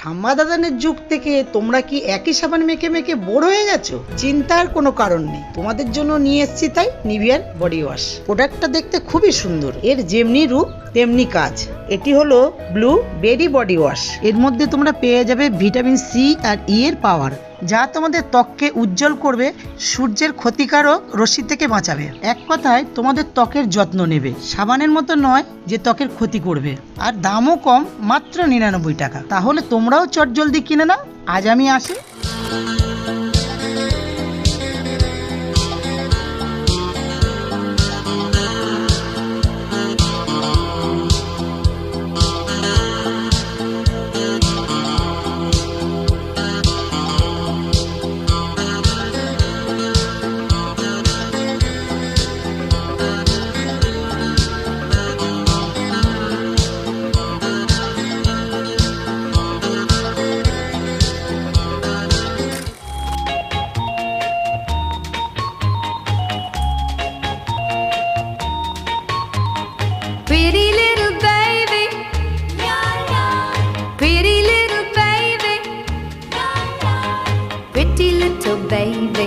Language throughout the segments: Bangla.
ঠাম্মা দাদানের যুগ থেকে তোমরা কি একই সাবান মেখে মেখে বোর হয়ে গেছো? চিন্তার কোনো কারণ নেই, তোমাদের জন্য নিয়ে এসেছি তাই নিভিয়ার বডি ওয়াশ। প্রোডাক্টটা দেখতে খুবই সুন্দর, এর যেমনি রূপ তেমনি কাজ। এটি হলো ব্লু বেরি বডি ওয়াশ। এর মধ্যে তোমরা পেয়ে যাবে ভিটামিন সি আর ই এর পাওয়ার, যা তোমাদের ত্বককে উজ্জ্বল করবে, সূর্যের ক্ষতিকারক রশ্মি থেকে বাঁচাবে। এক কথায় তোমাদের ত্বকের যত্ন নেবে, সাবানের মতো নয় যে ত্বকের ক্ষতি করবে। আর দামও কম, মাত্র 99 টাকা। তাহলে তোমরাও চটজলদি কিনে নাও। আজ আমি আসি। Pretty little baby, pretty little baby, pretty little baby.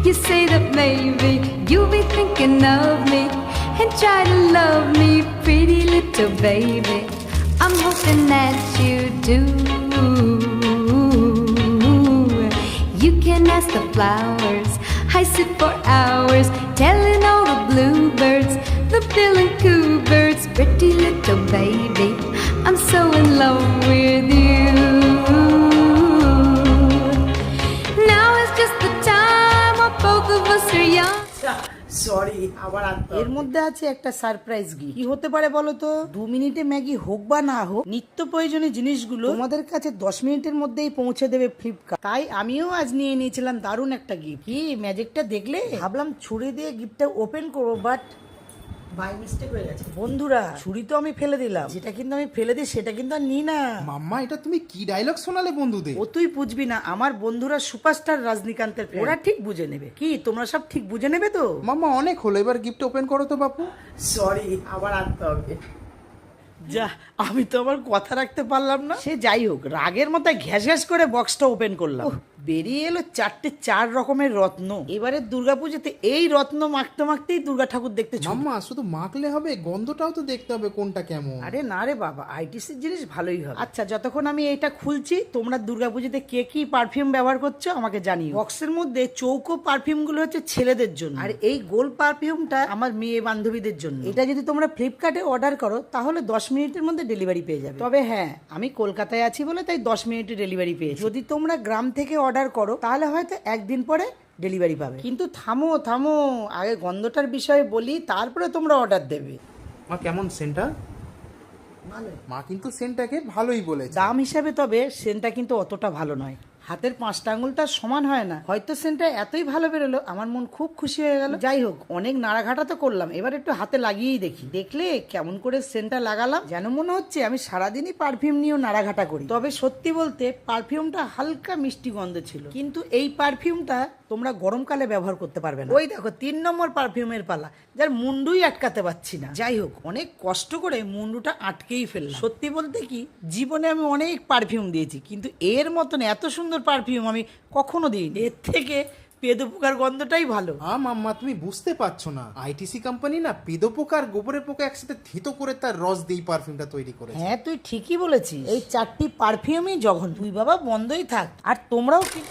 You say that maybe you'll be thinking of me and try to love me, pretty little baby. I'm hoping that you do. You can ask the flowers, I sit for hours telling all the bluebirds, the bill and coo birds, pretty little baby, I'm so in love with you. Now is just the time when both of us are young. Sorry, আবার এর মধ্যে আছে একটা সারপ্রাইজ গিফট। কি হতে পারে বলো তো? 2 মিনিটে ম্যাগি হোক বা না হোক, নিত্য প্রয়োজনীয় জিনিসগুলো তোমাদের কাছে 10 মিনিটের মধ্যেই পৌঁছে দেবে ফ্লিপকার্ট। তাই আমিও আজ নিয়ে নিয়েছিলাম দারুণ একটা গিফট। কি ম্যাজিকটা দেখলে? ভাবলাম ছুরি দিয়ে গিফটটা ওপেন করবো, বাট বাই মিস্টেক হয়ে গেছে। বন্ধুরা, ছুরি তো আমি ফেলে দিলাম, যেটা কিন্তু আমি ফেলে দিই সেটা কিন্তু আর নিই না। মাম্মা, এটা তুমি কি ডায়লগ শোনালে বন্ধুদের? ও তুই বুঝবি না, আমার বন্ধুরা সুপারস্টার রজনীকান্তের fan। ওরা ঠিক বুঝে নেবে। কি তোমরা সব ঠিক বুঝে নেবে তো? মাম্মা, অনেক হলো, এবার গিফট ওপেন করো তো বাপু। সরি, আবার আনতে হবে। যা, আমি তো আমার কথা রাখতে পারলাম না। সে যাই হোক, রাগের মাথায় ঘ্যাস ঘ্যাস করে বক্সটা ওপেন করলাম। বেরিয়ে এলো 4 রকমের রত্ন। এবারে দুর্গাপুজোতে এই রত্ন মাখতে মাখতেই দুর্গা ঠাকুর দেখতে ছুটবো। মাম্মা, শুধু মাখলে হবে, গন্ধটাও তো দেখতে হবে কোনটা কেমন। আরে না রে বাবা, আইটিসির জিনিস ভালোই হবে। আচ্ছা, যতক্ষণ আমি এটা খুলছি, তোমরা দুর্গাপুজোতে কে কি পারফিউম ব্যবহার করছো আমাকে জানিও। বক্সের মধ্যে চৌকো পারফিউম গুলো হচ্ছে ছেলেদের জন্য, আর এই গোল পারফিউমটা আমার মেয়ে বান্ধবীদের জন্য। এটা যদি তোমরা ফ্লিপকার্টে অর্ডার করো তাহলে 10 মিনিটের মধ্যে ডেলিভারি পেয়ে যাবে। তবে হ্যাঁ, আমি কলকাতায় আছি বলে তাই 10 মিনিটে ডেলিভারি পেয়েছি। যদি তোমরা গ্রাম থেকে অর্ডার করো তাহলে হয়তো একদিন পরে ডেলিভারি পাবে। কিন্তু থামো থামো, আগে গন্ধটার বিষয়ে বলি, তারপরে তোমরা অর্ডার দেবে। মা, কেমন সেন্টটা? মা কিন্তু সেন্টটাকে ভালোই বলেছে। দাম হিসাবে তবে সেন্টটা কিন্তু অতটা ভালো নয়। হাতের 5টা আঙুলটা সমান হয় না। হয়তো সেন্টটা এতই ভালো বেরোলো, আমার মন খুব খুশি হয়ে গেল। যাই হোক, অনেক নাড়াঘাটা তো করলাম, এবার একটু হাতে লাগিয়েই দেখি। দেখলে কেমন করে সেন্টটা লাগালাম, যেন মনে হচ্ছে আমি সারাদিনই পারফিউম নিয়েও নাড়াঘাটা করি। তবে সত্যি বলতে পারফিউমটা হালকা মিষ্টি গন্ধ ছিল, কিন্তু এই পারফিউমটা তোমরা গরমকালে ব্যবহার করতে পারবে না। ওই দেখো 3 নম্বর পারফিউমের পালা, যার মুন্ডুই আটকাতে পারছি না। যাই হোক, অনেক কষ্ট করে মুন্ডুটা আটকেই ফেললাম। সত্যি বলতে কি, জীবনে আমি অনেক পারফিউম দিয়েছি, কিন্তু এর মতন এত সুন্দর পারফিউম আমি কখনো দিইনি। এর থেকে পেদো পোকার গন্ধটাই ভালো। মাম্মা, তুমি বুঝতে পারছো না, আইটিসি কোম্পানি না পেদো পোকা আর গোবরের পোকা একসাথে থিতো করে তার রস দিয়ে পারফিউমটা তৈরি করেছে। হ্যাঁ, তুই ঠিকই বলেছিস। এই 4টি পারফিউমই জঘন্য। তুই বাবা বন্ধই থাক, আর তোমরাও কি।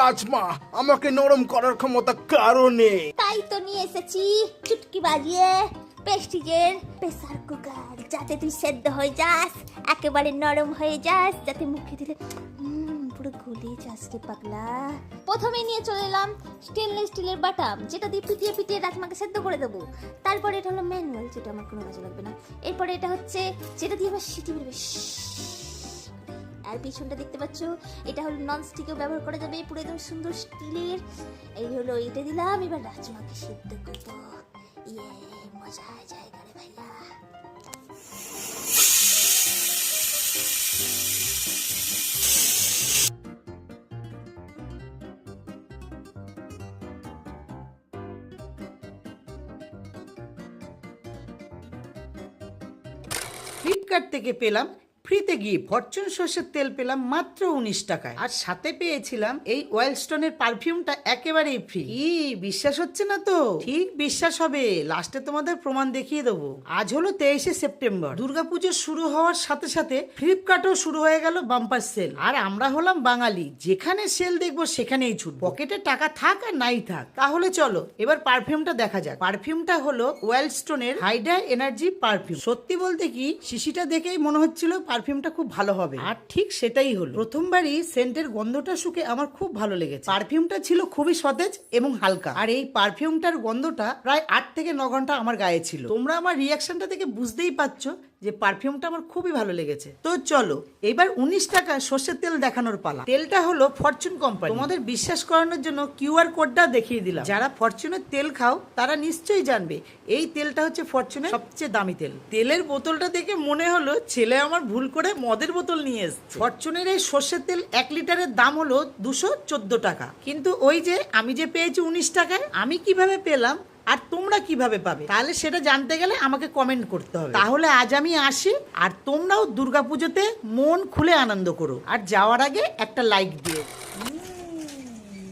রাজমা, আমাকে নরম করার ক্ষমতা কারো নেই। তাই তো নিয়ে এসেছি চুটকি বাজিয়ে প্রেস্টিজের প্রেসার কুকার, যাতে তুই সেদ্ধ হয়ে যাস, একেবারে নরম হয়ে যাস, যাতে মুখে দিলে পুরো গলে যাস রে পাগলা। প্রথমে নিয়ে চলে এলাম স্টেনলেস স্টিলের বাটাম, যেটা দিয়ে পিটিয়ে পিটিয়ে রাজমাকে সেদ্ধ করে দেবো। তারপরে এটা হলো ম্যানুয়াল, যেটা আমার কোনো কাজে লাগবে না। এরপরে এটা হচ্ছে যেটা দিয়ে আবার সিটি বেরোবে। আর পিছনটা দেখতে পাচ্ছ, এটা হলো নন স্টিকও ব্যবহার করা যাবে, পুরো একদম সুন্দর স্টিলের। এই হলো এটা দিলাম, এবার রাজমাকে সিদ্ধ করবো। ইয়ে, মজা হয়ে যায়গা রে ভাইয়া। ফ্লিপকার্ট থেকে পেলাম ফ্রিতে গিফট, ফরচুন সর্ষের তেল পেলাম মাত্র 19 টাকায়, আর সাথে পেয়েছিলাম এই ওয়াইল্ডস্টোনের পারফিউমটা একেবারেই ফ্রি। বিশ্বাস হচ্ছে না তো? ঠিক বিশ্বাস হবে, লাস্টে তোমাদের প্রমাণ দেখিয়ে দেবো। আজ হলো 23শে সেপ্টেম্বর, দুর্গাপুজো শুরু হওয়ার সাথে সাথে ফ্লিপকার্টও শুরু হয়ে গেল বাম্পার সেল। আর আমরা হলাম বাঙালি, যেখানে সেল দেখবো সেখানেই ছুট, পকেটে টাকা থাক আর নাই থাক। তাহলে চলো এবার পারফিউমটা দেখা যাক। পারফিউমটা হলো ওয়াইল্ডস্টোনের হাইড্রা এনার্জি পারফিউম। সত্যি বলতে কি, শিশিটা দেখেই মনে হচ্ছিল পারফিউমটা খুব ভালো হবে, আর ঠিক সেটাই হলো। প্রথমবারই সেন্টের গন্ধটা শুকে আমার খুব ভালো লেগেছে। পারফিউমটা ছিল খুবই সতেজ এবং হালকা, আর এই পারফিউমটার গন্ধটা প্রায় 8 থেকে 9 ঘন্টা আমার গায়ে ছিল। তোমরা আমার রিয়াকশনটা থেকে বুঝতেই পারছো যে পারফিউমটা আমার খুবই ভালো লেগেছে। তো চলো এবার 19 টাকা সর্ষের তেল দেখানোর পালা। তেলটা হলো ফরচুন কোম্পানি। তোমাদের বিশ্বাস করানোর জন্য কিউআর কোডটা দেখিয়ে দিলাম। যারা ফরচুনের তেল খাও তারা নিশ্চয়ই জানবে এই তেলটা হচ্ছে ফরচুনের সবচেয়ে দামি তেল। তেলের বোতলটা দেখে মনে হলো ছেলে আমার ভুল করে মদের বোতল নিয়ে এসেছে। ফরচুনের এই সর্ষের তেল 1 লিটারের দাম হলো 214 টাকা, কিন্তু ওই যে আমি যে পেয়েছি 19 টাকায়, আমি কিভাবে পেলাম আর তোমরা কিভাবে পাবে, তাহলে সেটা জানতে গেলে আমাকে কমেন্ট করতে হবে। তাহলে আজ আমি আসি, আর তোমরাও দুর্গাপুজোতে মন খুলে আনন্দ করো, আর যাওয়ার আগে একটা লাইক দিও।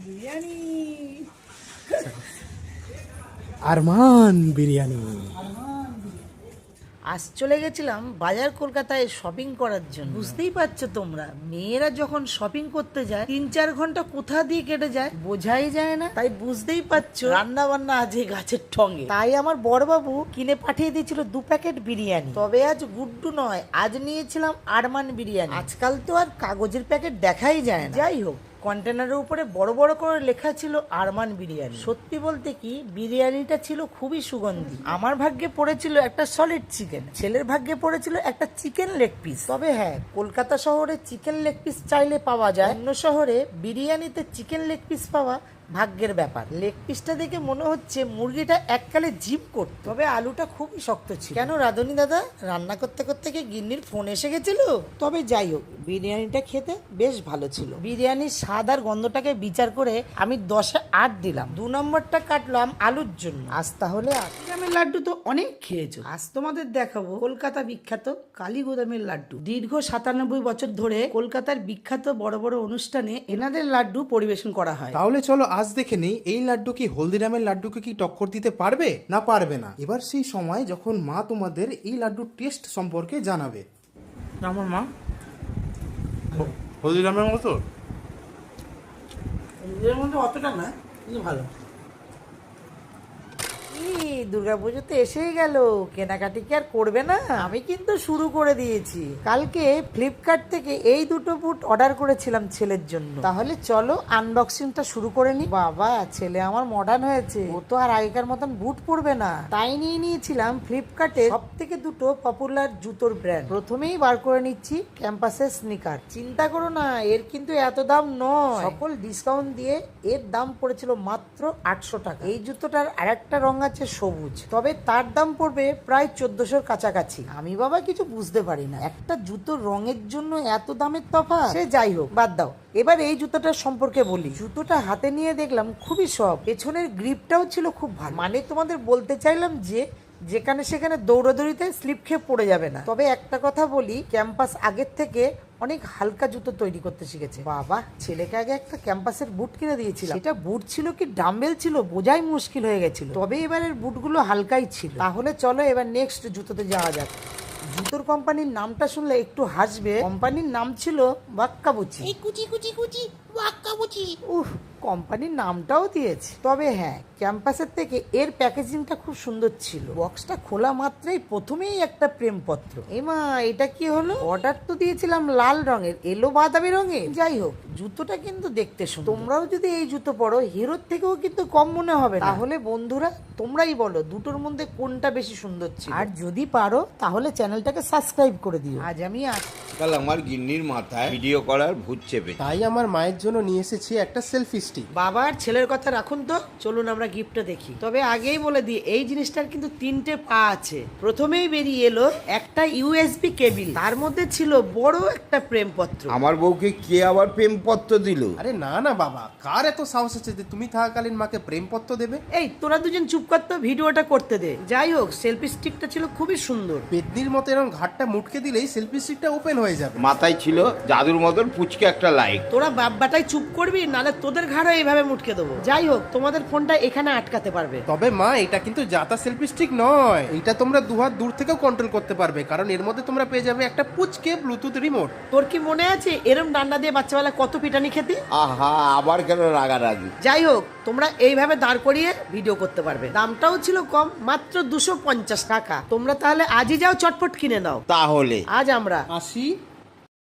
বিরিয়ানি, আরমান বিরিয়ানি। আজ চলে গেছিলাম বাজার কলকাতায় শপিং করার জন্য। বুঝতেই পারছো তোমরা, মেয়েরা যখন শপিং করতে যায় 3-4 ঘন্টা কোথা দিয়ে কেটে যায় বোঝাই যায় না। তাই বুঝতেই পারছো রান্না বান্না আজ এই গাছের ঠঙ্গে। তাই আমার বড়বাবু কিনে পাঠিয়ে দিয়েছিল 2 প্যাকেট বিরিয়ানি। তবে আজ গুড্ডু নয়, আজ নিয়েছিলাম আরমান বিরিয়ানি। আজকাল তো আর কাগজের প্যাকেট দেখাই যায় না। যাই হোক, কন্টেনারের উপরে বড় বড় করে লেখা ছিল আরমান বিরিয়ানি। সত্যি বলতে কি, বিরিয়ানিটা ছিল খুবই সুগন্ধি। আমার ভাগ্যে পড়েছিল একটা সলিড চিকেন, ছেলের ভাগ্যে পড়েছিল একটা চিকেন লেগ পিস। তবে হ্যাঁ, কলকাতা শহরে চিকেন লেগ পিস চাইলে পাওয়া যায়, অন্য শহরে বিরিয়ানিতে চিকেন লেগ পিস পাওয়া ভাগ্যের ব্যাপার। লেগ পিসটা দেখে মনে হচ্ছে মুরগিটা এককালে জিপ করত। তবে আলুটা খুবই শক্ত ছিল। কেন রাধুনি দাদা, রান্না করতে করতে কি গিন্নির ফোন এসে গেছিল? তবে যাই হোক, বিরিয়ানিটা খেতে বেশ ভালো ছিল। বিরিয়ানির স্বাদ আর গন্ধটাকে বিচার করে আমি 10-এ 8 দিলাম। 2 নম্বরটা কাটলাম আলুর জন্য। আজ তাহলে গ্রামের লাড্ডু তো অনেক খেয়েছো, আজ তোমাদের দেখাবো কলকাতা বিখ্যাত কালীগুদামের লাড্ডু। দীর্ঘ 97 বছর ধরে কলকাতার বিখ্যাত বড় বড় অনুষ্ঠানে এনাদের লাড্ডু পরিবেশন করা হয়। তাহলে চলো আজ দেখে নেই এই লাড্ডু কি হলদিরামের লাড্ডুকে কি টক্কর দিতে পারবে না পারবে না। এবার সেই সময় যখন মা তোমাদের এই লাড্ডুর টেস্ট সম্পর্কে জানাবে। আমার মা হলদিরামের মতো এর মধ্যে অতটা না, কিন্তু ভালো। দুর্গাপুজোতে এসেই গেল, কেনাকাটি কি আর করবে না? আমি কিন্তু শুরু করে দিয়েছি। কালকে ফ্লিপকার্ট থেকে এই 2টো বুট অর্ডার করেছিলাম ছেলের জন্য। তাহলে চলো আনবক্সিংটা শুরু করে নি। বাবা, ছেলে আমার মডার্ন হয়েছে, ও তো আর আগেকার মতন বুট পরবে না। তাই নিয়ে নিয়েছিলাম ফ্লিপকার্টে সব থেকে 2টো পপুলার জুতোর ব্র্যান্ড। প্রথমেই বার করে নিচ্ছি ক্যাম্পাসের স্নিকার। চিন্তা করো না, এর কিন্তু এত দাম নয়, সকল ডিসকাউন্ট দিয়ে এর দাম পড়েছিল মাত্র 800 টাকা। এই জুতোটার আরেকটা রং আছে সবুজ, তবে তার দাম পড়বে প্রায় 1400-র কাছাকাছি। আমি বাবা কিছু বুঝতে পারি না, একটা জুতোর রঙের জন্য এত দামের তফাৎ। সে যাই হোক, বাদ দাও। এবার এই জুতোটার সম্পর্কে বলি। জুতোটা হাতে নিয়ে দেখলাম খুবই সফট, পেছনের গ্রিপটাও ছিল খুব ভালো। মানে তোমাদের বলতে চাইলাম যে যেখানে সেখানে দৌড়াদৌড়িতে স্লিপ খেয়ে পড়ে যাবে না। তবে একটা কথা বলি, ক্যাম্পাস আগের থেকে অনেক হালকা জুতো তৈরি করতে শিখেছে। বাবা, ছেলেকে আগে একটা ক্যাম্পাসের বুট কিনে দিয়েছিলাম, সেটা বুট ছিল কি ডাম্বেল ছিল বোঝাই মুশকিল হয়ে গেছিল। তবে এবারের বুটগুলো হালকাই ছিল। তাহলে চলো এবার নেক্সট জুতোতে যাওয়া যাক। জুতোর কোম্পানির নামটা শুনলে একটু হাসবে। কোম্পানির নাম ছিল বাক্কাবুচি। এই কুচি কুচি কুচি বাক্কা বুঝি। উফ, কোম্পানির নামটাও দিয়েছে। তবে হ্যাঁ, ক্যাম্পাসের থেকে এর প্যাকেজিংটা খুব সুন্দর ছিল। বক্সটা খোলা মাত্রই প্রথমেই একটা প্রেমপত্র। এমা, এটা কি হলো? অর্ডার তো দিয়েছিলাম লাল রঙের, এলো বাদামি রঙের। যাই হোক, জুতোটা কিন্তু দেখতে সুন্দর। তোমরাও যদি এই জুতো পরো, হিরোর থেকেও কিন্তু কম মনে হবে না। তাহলে বন্ধুরা, তোমরাই বলো দুটোর মধ্যে কোনটা বেশি সুন্দর ছিল। আর যদি পারো তাহলে চ্যানেলটাকে সাবস্ক্রাইব করে দিও। আজ আমি কাল আমার গিন্নির মাথায় ভিডিও করার ভূত চেপে। তাই আমার মায়ের জন্য নিয়ে এসেছি একটা সেলফি স্টিক। বাবার ছেলের কথা রাখুন তো, চলুন আমরা গিফটটা দেখি। তবে আগেই বলে দিই, এই জিনিসটার কিন্তু 3টে পা আছে। প্রথমেই বেরিয়ে এলো একটা ইউএসবি কেবিল, তার মধ্যে ছিল বড় একটা প্রেমপত্র। আমার বউকে কে আবার প্রেমপত্র দিল? আরে না না বাবা, কার এত সাহস আছে যে তুমি থাকাকালীন মাকে প্রেমপত্র দেবে? এই তোরা দুজন চুপ কর তো, ভিডিওটা করতে দে। যাই হোক, সেলফি স্টিকটা ছিল খুবই সুন্দর। পেতনির মতো এরকম ঘাটটা মুটকে দিলেই সেলফি স্টিকটা ওপেন হয়ে যাবে। মাথায় ছিল জাদুর মতন পুচকে একটা লাইট। তোরা বাব্বাটাই চুপ করবি, নালে তোদের ঘাড়ও এইভাবে মুটকে দেবো। যাই হোক, তোমাদের ফোনটা এখানে আটকাতে পারবে। তবে মা, এটা কিন্তু জাতা সেলফি স্টিক নয়। এটা তোমরা দুহাত দূর থেকেও কন্ট্রোল করতে পারবে, কারণ এর মধ্যে তোমরা পেয়ে যাবে একটা পুচকে ব্লুটুথ রিমোট। তোর কি মনে আছে এরম ডান্ডা দিয়ে বাচ্চাবেলা কত পিটানি খেতি? আহা, আবার কেন রাগারাগি? যাই হোক, তোমরা এইভাবে দাঁড় করিয়ে ভিডিও করতে পারবে। দামটাও ছিল কম, মাত্র 250 টাকা। তোমরা তাহলে আজই যাও, চটপট কিনে নাও। তাহলে আজ আমরা আসি।